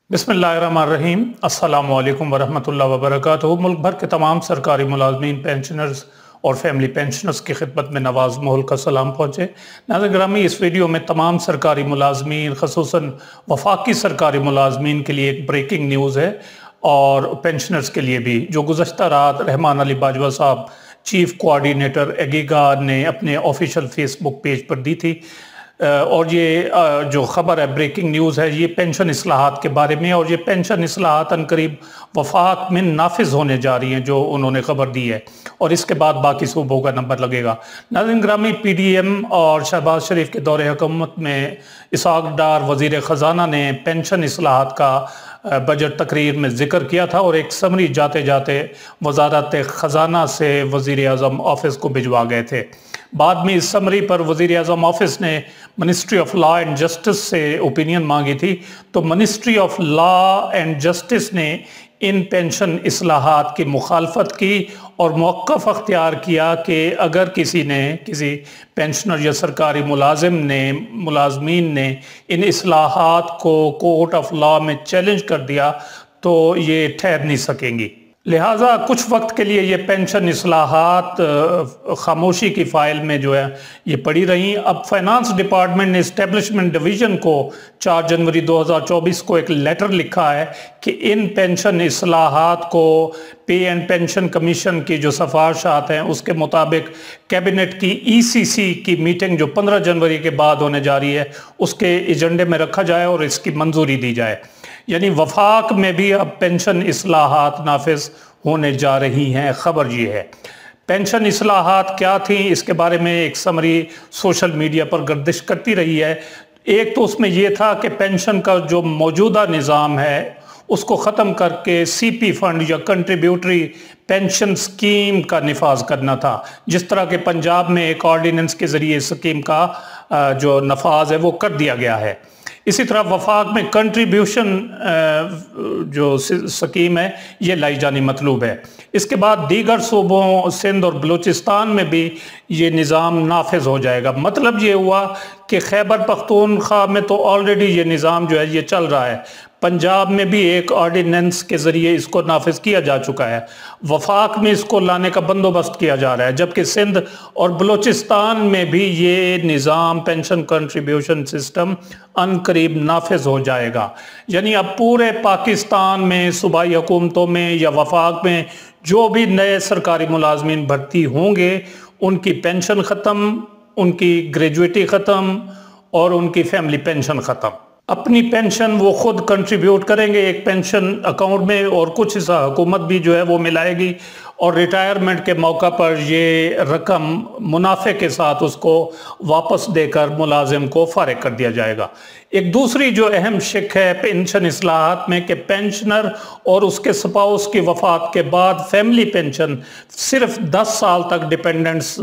बिस्मिल्लाहिर्रहमानिर्रहीम। अस्सलामुअलैकुम वरहमतुल्लाहि वबरकातुहू। मुल्क भर के तमाम सरकारी मुलाजमीन, पेंशनर्स और फैमिली पेंशनर्स की खिदमत में नवाज मोहल का सलाम पहुँचे। नाज़रीन ग्रामी, इस वीडियो में तमाम सरकारी मुलाजमीन, खसूसन वफाकी सरकारी मुलाजमीन के लिए एक ब्रेकिंग न्यूज़ है और पेंशनर्स के लिए भी, जो गुज़श्ता रात रहमान अली बाजवा साहब, चीफ कोऑर्डिनेटर एगिगा ने अपने ऑफिशियल फेसबुक पेज पर दी थी। और ये जो ख़बर है, ब्रेकिंग न्यूज़ है, ये पेंशन इस्लाहात के बारे में। और ये पेंशन इस्लाहात अनकरीब वफाक में नाफिज होने जा रही हैं, जो उन्होंने ख़बर दी है, और इसके बाद बाकी सूबों का नंबर लगेगा। नाज़रीन ग्रामी, PDM और शहबाज शरीफ के दौरे हुकूमत में इसहाक डार वज़ीर ख़जाना ने पेंशन इस्लाहात का बजट तकरीर में जिक्र किया था और एक समरी जाते जाते वजारत ख़जाना से वज़ीर आज़म ऑफिस को भिजवा गए थे। बाद में इस समरी पर वज़ीर आज़म ऑफिस ने ministry of law and justice से ओपिनियन मांगी थी, तो ministry of law and justice ने इन पेंशन इस्लाहात की मुखालफत की और मौक़िफ़ अख्तियार किया कि अगर किसी पेंशनर या सरकारी मुलाजमीन ने इन इस्लाहात को कोर्ट ऑफ लॉ में चैलेंज कर दिया तो ये ठहर नहीं सकेंगी। लिहाजा कुछ वक्त के लिए ये पेंशन इस्लाहात खामोशी की फ़ाइल में जो है ये पड़ी रही। अब फाइनेंस डिपार्टमेंट ने इस्टेब्लिशमेंट डिवीज़न को 4 जनवरी 2024 को एक लेटर लिखा है कि इन पेंशन इस्लाहात को पे एंड पेंशन कमीशन की जो सिफारिशात हैं उसके मुताबिक कैबिनेट की ECC की मीटिंग जो 15 जनवरी के बाद होने जा रही है उसके एजेंडे में रखा जाए और इसकी मंजूरी दी जाए। यानी वफाक में भी अब पेंशन इस्लाहात नाफिज होने जा रही हैं। खबर ये है। पेंशन इस्लाहात क्या थी, इसके बारे में एक समरी सोशल मीडिया पर गर्दिश करती रही है। एक तो उसमें यह था कि पेंशन का जो मौजूदा निज़ाम है उसको ख़त्म करके CP फंड या कंट्रीब्यूटरी पेंशन स्कीम का निफाज करना था, जिस तरह के पंजाब में एक ऑर्डिनेंस के ज़रिए स्कीम का जो नफाज है वो कर दिया गया है। इसी तरह वफाक में कंट्रीब्यूशन जो स्कीम है ये लाई जानी मतलूब है। इसके बाद दीगर सूबों सिंध और बलूचिस्तान में भी ये निज़ाम नाफिज हो जाएगा। मतलब ये हुआ कि खैबर पख्तूनख्वा में तो ऑलरेडी ये निज़ाम जो है ये चल रहा है, पंजाब में भी एक ऑर्डिनेंस के ज़रिए इसको नाफिज किया जा चुका है, वफाक में इसको लाने का बंदोबस्त किया जा रहा है, जबकि सिंध और बलूचिस्तान में भी ये निज़ाम पेंशन कंट्रीब्यूशन सिस्टम अनकरीब नाफिज हो जाएगा। यानी अब पूरे पाकिस्तान में सूबाई हुकूमतों में या वफाक में जो भी नए सरकारी मुलाजमीन भर्ती होंगे उनकी पेंशन ख़त्म, उनकी ग्रेजुएटी ख़त्म और उनकी फैमिली पेंशन ख़त्म। अपनी पेंशन वो खुद कंट्रीब्यूट करेंगे एक पेंशन अकाउंट में और कुछ हिस्सा हुकूमत भी जो है वो मिलाएगी और रिटायरमेंट के मौका पर ये रकम मुनाफे के साथ उसको वापस देकर मुलाजिम को फारिग कर दिया जाएगा। एक दूसरी जो अहम शिक है पेंशन इस्लाहात में कि पेंशनर और उसके स्पाउस की वफात के बाद फैमिली पेंशन सिर्फ 10 साल तक डिपेंडेंट्स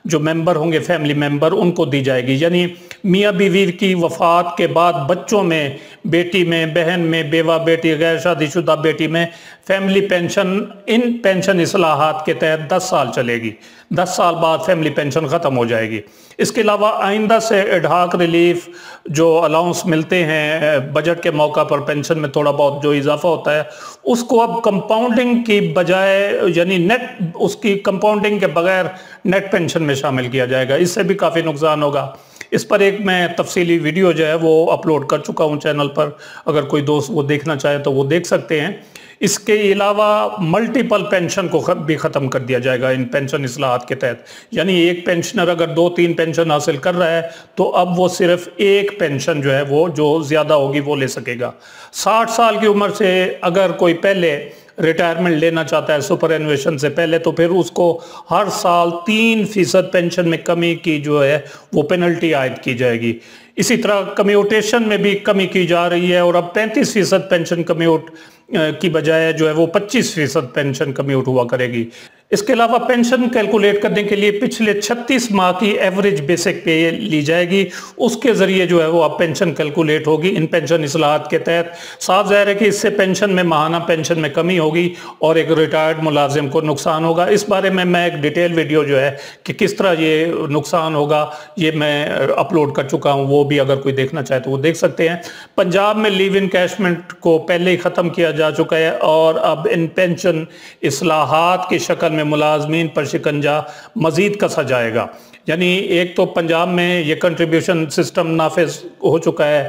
जो मेंबर होंगे, फैमिली मेंबर, उनको दी जाएगी। यानी मियाँ बीवी की वफात के बाद बच्चों में, बेटी में, बहन में, बेवा बेटी, गैर शादीशुदा बेटी में फैमिली पेंशन इन पेंशन इस्लाहात के तहत 10 साल चलेगी। 10 साल बाद फैमिली पेंशन ख़त्म हो जाएगी। इसके अलावा आइंदा से एडहाक रिलीफ जो अलाउंस मिलते हैं बजट के मौका पर, पेंशन में थोड़ा बहुत जो इजाफा होता है उसको अब कंपाउंडिंग की बजाय यानी नेट, उसकी कंपाउंडिंग के बगैर नेट पेंशन में शामिल किया जाएगा। इससे भी काफ़ी नुकसान होगा। इस पर एक मैं तफसीली वीडियो जो है वो अपलोड कर चुका हूँ चैनल पर, अगर कोई दोस्त वो देखना चाहे तो वो देख सकते हैं। इसके अलावा मल्टीपल पेंशन को भी ख़त्म कर दिया जाएगा इन पेंशन इस्लाहात के तहत। यानी एक पेंशनर अगर 2-3 पेंशन हासिल कर रहा है तो अब वो सिर्फ एक पेंशन जो है वो जो ज़्यादा होगी वो ले सकेगा। 60 साल की उम्र से अगर कोई पहले रिटायरमेंट लेना चाहता है सुपर एनुएशन से पहले, तो फिर उसको हर साल 3% पेंशन में कमी की जो है वो पेनल्टी आयद की जाएगी। इसी तरह कम्यूटेशन में भी कमी की जा रही है और अब 35% पेंशन कम्यूट की बजाय जो है वो 25% पेंशन कम्यूट हुआ करेगी। इसके अलावा पेंशन कैलकुलेट करने के लिए पिछले 36 माह की एवरेज बेसिक पे ली जाएगी, उसके ज़रिए जो है वो अब पेंशन कैलकुलेट होगी। इन पेंशन इस्लाहात के तहत साफ ज़ाहिर है कि इससे पेंशन में, माहाना पेंशन में कमी होगी और एक रिटायर्ड मुलाजिम को नुकसान होगा। इस बारे में मैं एक डिटेल वीडियो जो है कि किस तरह ये नुकसान होगा ये मैं अपलोड कर चुका हूँ, वो भी अगर कोई देखना चाहे तो वो देख सकते हैं। पंजाब में लीव इनकैशमेंट को पहले ही ख़त्म किया जा चुका है और अब इन पेंशन इस्लाहात की शक्ल में मुलाजमीन पर शिकंजा मजीद कसा जाएगा। यानी एक तो पंजाब में ये कंट्रीब्यूशन सिस्टम नाफिज हो चुका है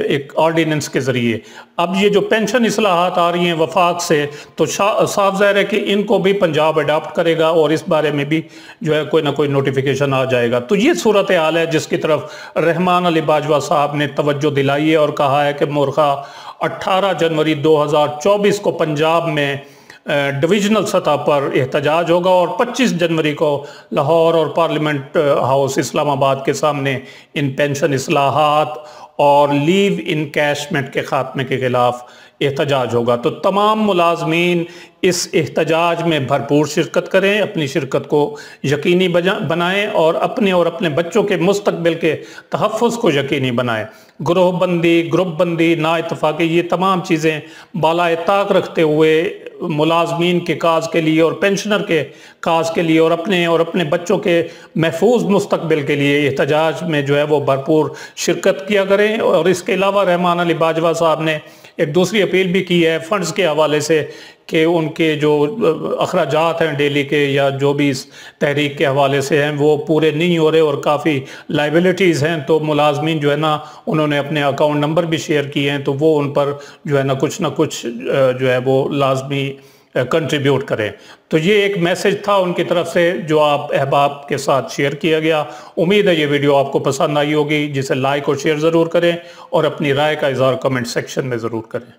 एक ऑर्डिनेंस के ज़रिए। अब ये जो पेंशन इस्लाहात आ रही हैं वफाक से, तो साफ ज़ाहिर है कि इनको भी पंजाब अडॉप्ट करेगा और इस बारे में भी जो है कोई ना कोई नोटिफिकेशन आ जाएगा। तो ये सूरत हाल है जिसकी तरफ रहमान अली बाजवा साहब ने तवज्जो दिलाई है और कहा है कि मुर्खा 18 जनवरी 2024 को पंजाब में डिविजनल सतह पर एहतजाज होगा और 25 जनवरी को लाहौर और पार्लियामेंट हाउस इस्लामाबाद के सामने इन पेंशन इस्लाहात और लीव इनकैशमेंट के खात्मे के खिलाफ एहतजाज होगा। तो तमाम मुलाजमीन इस एहतजाज में भरपूर शिरकत करें, अपनी शिरकत को यकीनी बनाएं और अपने बच्चों के मुस्तकबिल के तहफ़्फ़ुज़ को यकीनी बनाएं। ग्रोह बंदी, ग्रुप बंदी, ना इत्तफ़ाक़ी, ये तमाम चीज़ें बालाए ताक रखते हुए मुलाजमीन के काज के लिए और पेंशनर के काज के लिए और अपने बच्चों के महफूज मुस्तकबिल के लिए एहतजाज में जो है वो भरपूर शिरकत किया करें। और इसके अलावा रहमान अली बाजवा साहब ने एक दूसरी अपील भी की है फ़ंड्स के हवाले से कि उनके जो अखराजात हैं डेली के या जो भी इस तहरीक के हवाले से हैं वो पूरे नहीं हो रहे और काफ़ी लाइबिलिटीज़ हैं। तो मुलाजमीन जो है ना, उन्होंने अपने अकाउंट नंबर भी शेयर किए हैं, तो वो उन पर जो है ना कुछ जो है वो लाजमी कंट्रीब्यूट करें। तो ये एक मैसेज था उनकी तरफ से जो आप अहबाब के साथ शेयर किया गया। उम्मीद है ये वीडियो आपको पसंद आई होगी, जिसे लाइक और शेयर ज़रूर करें और अपनी राय का इज़हार कमेंट सेक्शन में ज़रूर करें।